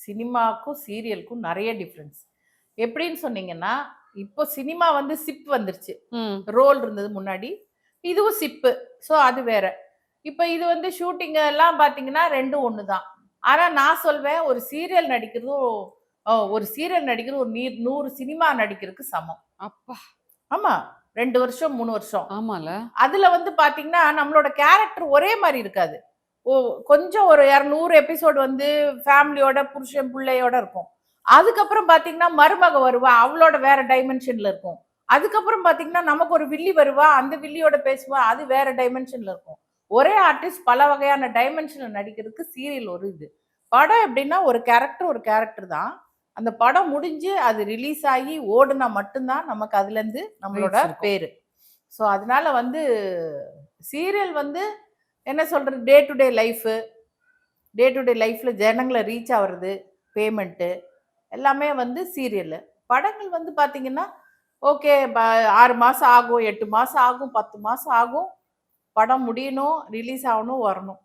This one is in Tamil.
சினிமாக்கும் சீரியலுக்கும் நிறைய டிஃப்ரென்ஸ். எப்படின்னு சொன்னீங்கன்னா, இப்போ சினிமா வந்து சிப் வந்துருச்சு. ரோல் இருந்தது முன்னாடி. இதுவும் சிப்பு. ஸோ அது வேற. இப்ப இது வந்து ஷூட்டிங் எல்லாம் பார்த்தீங்கன்னா 2ம் ஒண்ணு தான். ஆனா நான் சொல்வேன் ஒரு சீரியல் நடிக்கிறதும் ஒரு சீரியல் நடிக்கிறது ஒரு 100 சினிமா நடிக்கிறதுக்கு சமம். அப்பா! ஆமா. 2 வருஷம், 3 வருஷம். ஆமால. அதுல வந்து பார்த்தீங்கன்னா, நம்மளோட கேரக்டர் ஒரே மாரி இருக்காது. ஓ கொஞ்சம் ஒரு 200 எபிசோட் வந்து ஃபேமிலியோட, புருஷன், பிள்ளையோட இருக்கும். அதுக்கப்புறம் பார்த்தீங்கன்னா, மருமக வருவா. அவளோட வேற டைமென்ஷன்ல இருக்கும். அதுக்கப்புறம் பார்த்தீங்கன்னா, நமக்கு ஒரு வில்லி வருவா. அந்த வில்லியோட பேசுவா. அது வேற டைமென்ஷன்ல இருக்கும். ஒரே ஆர்டிஸ்ட் பல வகையான டைமென்ஷன்ல நடிக்கிறதுக்கு சீரியல் ஒரு இது. படம் எப்படின்னா, ஒரு கேரக்டர் தான். அந்த படம் முடிஞ்சு அது ரிலீஸ் ஆகி ஓடுனா மட்டும் தான் நமக்கு அதுலேருந்து நம்மளோட ரைட்ஸ் இருக்கும். பேரு. ஸோ அதனால வந்து சீரியல் வந்து என்ன சொல்றது டே டு டே லைஃப்ல ஜனங்களை ரீச் ஆகுறது, பேமெண்ட்டு எல்லாமே வந்து சீரியல். படங்கள் வந்து பாத்தீங்கன்னா ஓகே 6 மாசம் ஆகும், 8 மாசம் ஆகும், 10 மாசம் ஆகும், படம் முடியணும், ரிலீஸ் ஆகணும், வரணும்.